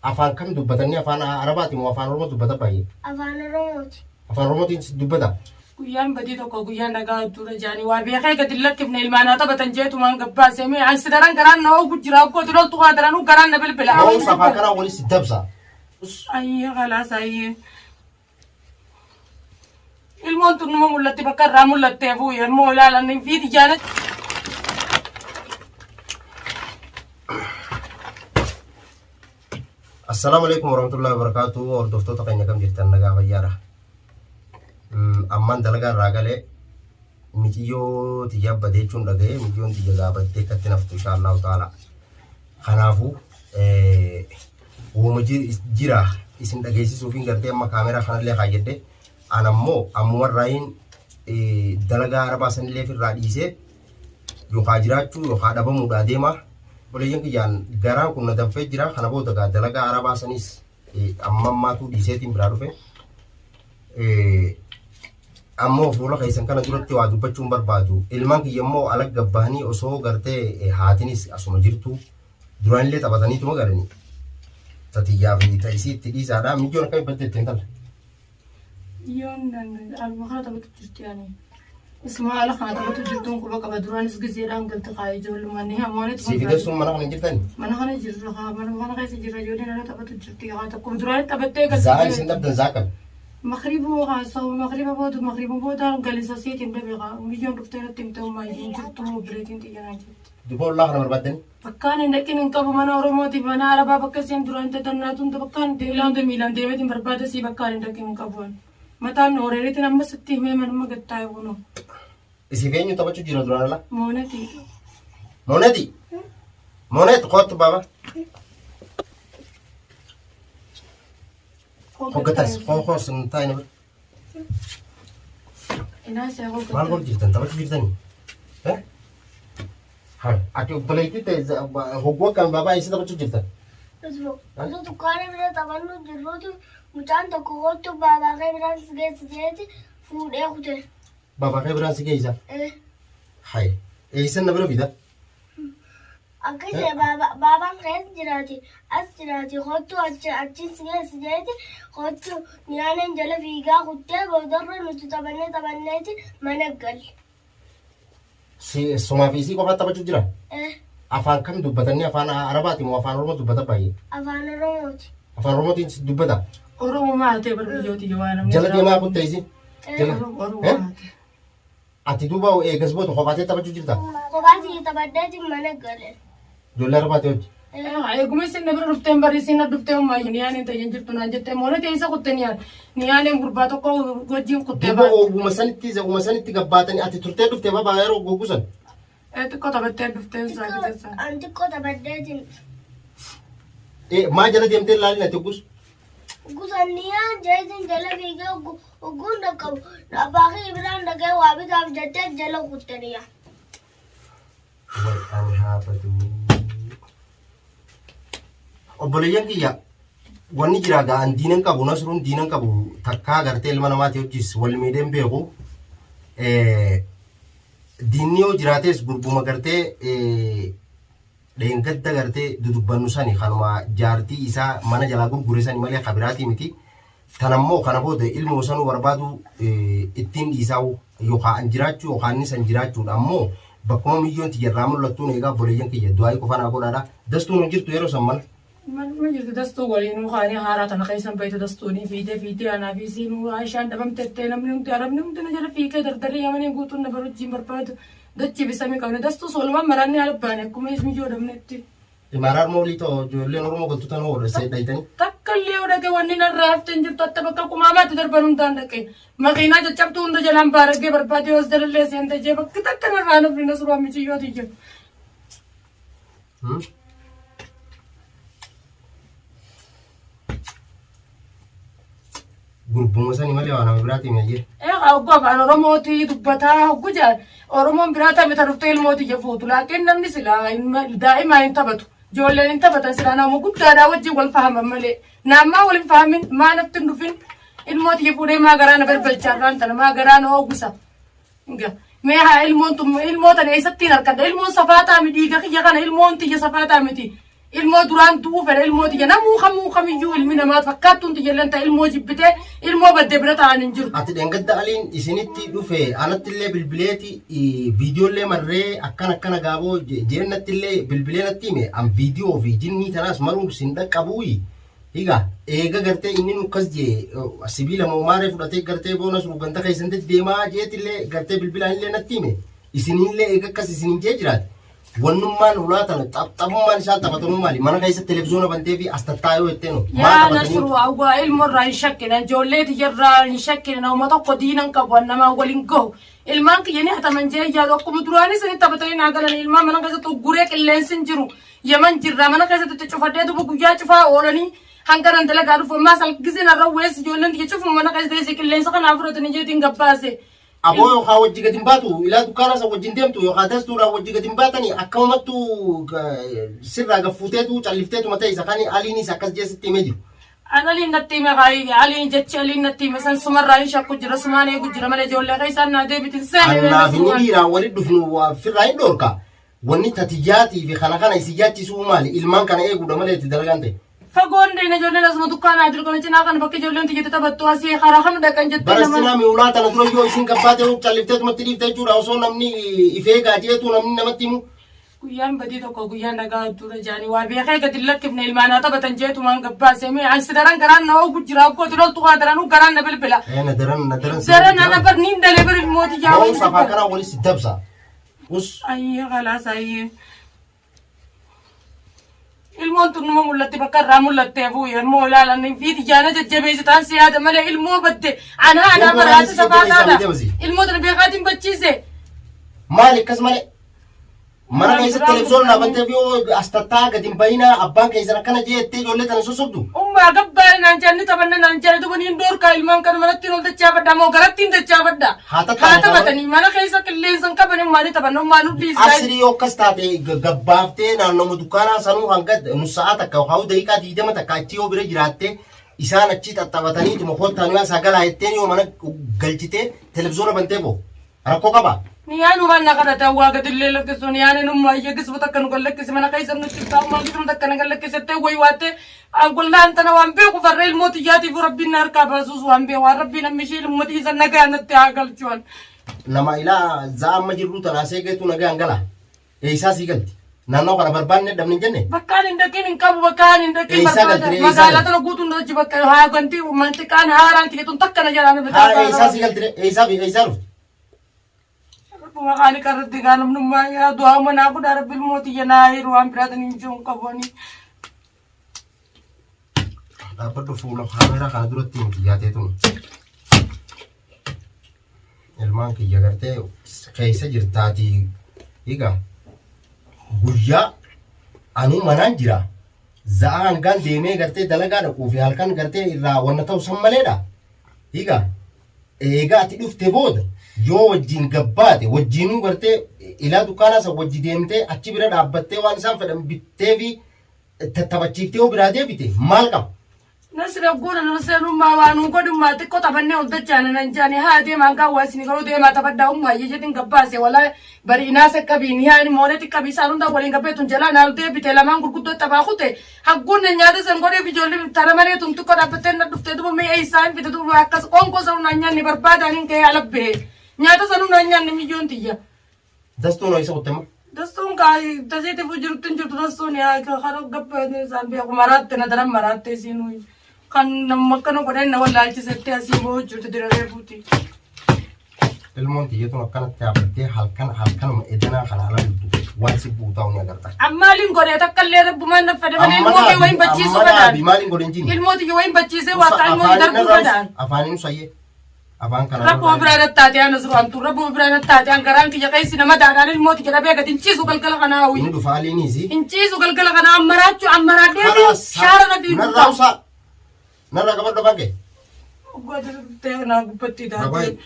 أفان كم دبتني أفان عرباتي مو أفان رومو دبتا باي أفان روموتي أفان رومو تين دبتا guyaan badii tokko guyyaan dhagaa dura jaanii waa beekee gadi lakkifne ilmaanaa taphatan jeetu waan gabbaase mee ansi daran garaan na ogu jira akkoo loltu waa daranuu garaan na bilbila أو سافا كرا ولي ستبسا ayyee khalaas ayyee ilmoon tun nama mul'atti bakka irraa mul'attee fuuyyan moo ilaalan fiiti jaalat السلام عليكم ورحمة الله وبركاته وردفتو تقينا كم جرتان نقا فيارا أمان دلقا راقالي ميتيو تجاب بديچون لغي ميتيون تجاب بديك تنفتو إن شاء الله تعالى خنافو ومجير جيرا اسم دقيسي سوفين غرتي أما كاميرا خانات لي خاجده أنا أمور راين دلقا عربا سن لي في الرئيسي يو خاجراتو يو خادبا مداديما boleh yang kian garang kun nadam fejira khana bo daga dalaga araba sanis amma ma tu di setim beraru fe ammo fola kaisan kana duratti wadu bachum barbadu ilman ki yammo alag gabbani oso garte hatinis asuma jirtu duran le tabatani tu magarani tatiya fi taisi tidi sada mijon kai batte tental yon dan al-makhara tabatu jirtiani اسمها على خاطر تجرتون كل بقى بدران سجزيران قلت قاي جول ماني همونت سيفيد سوم mana kana jirtani mana kana jirro ha mana kana سجل جولين انا تبت جرتي قاعد كل دران تبتي قلت زال سندب دزاكل مغرب وغاسو مغرب بود قال ساسيت بيغا مليون دفتر تمتو ما يجرتو بريتين تيجي دبول الله خبر بدن فكان لكن انكب من اورموتي بنا على بابك سين دران تدناتون تبكان ديلان ميلان ديمتي برباد سي بكان لكن انكبون متى نوريت نم ستي من ما قطاي ونو سيفينيو تبچو جيرو دران لا مونتي مونت قوت بابا Hogatas, kau sentai ni. Ina saya hogat. Malbon jirtan, tapi jirtan ni. Hai, aku boleh itu teh hogwa kan bapa isi tapi jirtan. तो दुकान में तवन्नु जरूर तो मुझान तो को तो बाबा के ब्रांच गए थे फूड है खुद Bapa kau berasa keisa. Hai, isi nak berapa dah? अगर से बाबा फ्रेंड जिराती आज जिराती खुद तो अच्छी से थे खुद तो नियाने जल वीगा खुदे बोधर मुझे तबन्ने थी मैंने गल Si semua visi kau kata tapi jirah. Afan kami tu batani afan Arabati mau afan Romo tu batat bayi. Awan रोज Afan Romo tu tu batat. Oromo ma ate berbiyoti jawana. Jalan dia mah aku teh isi. Oromo. Ati tu bau gasbo tu kau kata tapi jirta. को बात ये तबन्ने थी मैंने गल Jual Arabati tu. Ay gumisin na bro ruftem barisin na duftem ma yuniane ta yenjirtu na jette mona te isa kutteniya niane gurbato ko gojin kutte ba Diba umasan tiga batani ati turte dufte baba ayro gugusan. et ko tabette duftem sa gitesa अंतिक को तबन्ने थी Ma jalan diam tel lali nanti gus. गुसनिया जैसे जल वीगा गुंड को बाकी इब्रान लगे वाबी का जटे जल कुत्तनिया Wal anha patu. Obboleeyyan kiyya wanni jira ga'an diinan qabu nasruun diinan qabu takkaa gartee ilma namaati hojis wal miidheen beeku diinni yoo jiraates gurbuma gartee dheengadda gartee dudubbannu sani kanuma jaartii isaa mana jalaa gurgure sani malee kabiraatii miti tanammoo kana booda ilmoo sanuu barbaadu ittiin dhiisaa'u yookaan jiraachuu yookaan inni san jiraachuudha ammoo bakkuma miyyoon tiyarraa mul'attuun eegaa obboleeyyan kiyya du'aayi qofanaa godhaadha dastuun hin jirtu yeroo san mala. ما جرت دستو ولينو خاني هارات أنا خيسان بيت دستوني فيدي أنا في سينو عشان دبم تتنا منهم تعرف منهم تنجر فيك دردري يا مني قوتون نبرد جيم برباد دتشي بسامي كونه دستو سولما مراني على بانه كم اسمي جودم نتي Imarar moli to jolle normo ko tutan hore sai daitani. تكلي وده كوني نرافت تنجر تتبقى كماما تدر برون تاندك مكينا جب تون ده جلام بارك بربادي وزدر اللي سين تجيب كتكنا مرانو في نصر وامي تيجوا تيجوا. Gurbuma sani malee waan biraati meeyye. Aku kan Oromooti dubbataa hoggu jaan Oromoon biraata mita dhuftee ilmooti jechuutu laakiin namni silaa daa'ima hin taphatu ijoolleen hin taphatan silaa nama guddaadhaa wajjin wal fahaman malee naammaa wal hin fahamin maa nafti hin dhufin ilmooti jechuudhee maa garaa na balbalchaa irraan tana maa garaa na hooggusa. Mee haa ilmoon tun ilmoota eessattiin harkadha ilmoon safaataa miti dhiiga kiyya kana ilmoon tiyya safaataa miti ilmoo duraan du'uu fedha ilmoo tiyya namuu kamiyyuu ilmi namaa fakkaattuun tiyyallee ta'e ilmoo jibbitee ilmoo baddee bira ta'an hin jiru. Ati dhengadda aliin isinitti dhufe anattillee bilbileeti viidiyoollee marree akkana gaaboo jeennattillee bilbilee natti hime an viidiyoo fi jinnii tanaas maruun sin dhaqqabuuyi. Higa eega gartee inni nukas jee sibiila moomaaree fudhatee gartee boonas ruganta keessatti deemaa jeetillee gartee bilbilaan illee natti hime isinillee eega akkas isinin jee jiraate. Wannummaan ulaatan xaphummaan isaan taphatanuu maali mana keessatti televiziyoona bantee fi astattaayoo jetteenu yaa nasru awwaa ilmoorraa hin shakkina ijoollee tiyyarraa hin shakkina nama tokko diinan qabu namaa waliin gahu ilmaan kiyyanii hataman jee yaadu akkuma duraanis ni taphatanii naa galan ilmaan mana keessatti guree qilleensi hin jiru yaman jirra mana keessatti cufadhee duba guyyaa cufaa oolanii hangaran dalagaa dhufu ammaa salgizin arra wees ijoolleen tiyya cufu mana keessatti qilleensa kanaaf fudhatanii jeetiin gabbaase. Abo yookaan wajji gadi hin baatu ilaa dukkaana isa wajjin deemtu yookaan dastuudhaan wajji gadi hin baatanii akkamumattu sirraa gaffuuteetu callifteetu mataa isa kan aliinis akkas jeesitti himee jiru. Aliin natti hime aliin jechi aliin natti hime san sumarraa hin shakku jira sumaan eegu jira malee ijoollee keessaan naa deebitin seenee. Annaaf inni dhiiraan walitti dhufnu firraa hin dhoorka wanni tatiyaatii fi kana isi yaachisuu maali ilmaan kana eeguudha malee itti dalagaan ta'e. Fagoon deena ijoolleen asuma dukkaana dirqama cinaa kan bakka ijoolleen tiyyata taphattu asii karaa kan dhaqan jettee Barastinaa mi'uulaa tana dura yoo isin gabbaatee callifteetumatti dhiiftee jechuudha osoo namni ifee gaajeetu namni namatti himu. Guyyaan badii tokko guyyaan dhagaa tura jaanii waa beekee gadi lakkifne ilmaanaa taphatan jeetumaan gabbaasee mee ansi daran garaan na oogu jira akkootti loltu waa daranuu garaan na bilbila. Daran ana bar niin dalee bar ilmooti yaa waliin safaa kanaa walis dabsa. Ayyee khalaas ayyee. Ilmoon tun numa mul'atti bakka irraa mul'attee fuuyee ilmoo ilaalan fi tijaana jajjabeessitaan siyaada malee ilmoo badde anaa baraate safaa kaadha ilmoo tana beekaatiin bachiise. Maali akkas malee mana keessatti televiziyoon dhaabbattee fi astattaa gadi hin bahina abbaan keessan akkana jeettee ijoollee tana sosobdu. Ummaa gabbaa naan jaanni taphanna naan jaanni duba niin doorkaa ilmaan kan manatti ol dachaafadha moo garattiin dachaafadha. Haa taphatanii mana keessa qilleensan qaban ummaanii taphanna ummaa nudhi isaa. Asirii yoo akkas taate gabbaaftee naannoo dukkaanaa sanuu hanga nusa'aa takka yookaan daqiiqaa 20 takka achi yoo bira jiraatte isaan achi xaxxabatanii tuma koottaan sagalaa jetteen yoo mana galchitee televiziyoona bantee boo rakkoo qaba. Niyaanu mana kada tawa gadille lakkisu niyaane numma yeggis butakka nu gallakkisi mana kaisa nu citta umma gitum takka na gallakkisi te way waate agullan tana wambe ku farrel moti yati fu rabbina arka basus wambe wa rabbina mishil moti san naga natte agal chuan nama ila zaama jirru tana seegetu naga angala isa sigalti nanno kana barbanne damni jenne bakkan indakin inkabu bakkan indakin barbada magala tana gutun do jibakka ha ganti mantikan haran tiketun takka na jarana beta isa sigalti isa Makani karati ganam numma ya doa mana aku darah bil moti ya nahi ruam beratan injung kaboni. Dapat tu full kamera kan dulu tim kiat itu. Ilman ki jagarte kaisa jirtati iga. Guyya anu manan jira. Zaan gan deme garte dalaga da kufi halkan garte irra wanna tau sammaleda. Iga. Ega ati dufte boda. Yoo wajjin gabbaate wajjinuu gartee ilaa dukkaanaa isa wajji deemtee achi bira dhaabbattee waan isaan fedhan bittee fi tattabachiiftee yoo biraa deebite maal qaba. Nasira goona nasenummaa waanuu godhummaa xiqqoo taphannee ol dachaane nan jaane haa deemaan gaawwaasni garuu deemaa taphaddaa ummaa jedhin gabbaase walaa bari inaasa qabiin yaani moolee xiqqabii isaan hunda waliin gabbeetun jalaa naal deebite lamaan gurguddoo taphaa kute hagguun nyaata san godheef ijoollee tara malee tun xiqqoo dhaabbattee na dhuftee duba mi'a isaan fite duba akkas qonkoo sanuu naan nyaanni barbaadaniin ka'ee alabbee. Nyata sanu nanya ni milyon tiya. Dastu no isa utama. Dastu kai tasete fujurutun jurtu dastu ni ay kharo gappa ne sampai aku marat na daram marat sinu. Kan namakano kodan na wala alchi sette asibo jurtu dirare puti. Ilmon tiya tu nakkan taapte halkan edana khalala dutu. Wansi buta unya garta. Ammalin gore takalle rabbuman na fade bane ilmo ke wain bacci su badan. Bimalin gore jini. Ilmo ti wain bacci se wa kan mo dar ku badan. Afanin saye. Afaan kana Rabbu birana taate ana zuran tu rabbu birana taate an garan ki jakai sinama daadaan ilmooti jedha beeka inciisu galgala kana hawi inni dhufa aliinisi inciisu galgala kana ammaradee shaara na fi narra qabadho bakke godhe teena gubbatti daate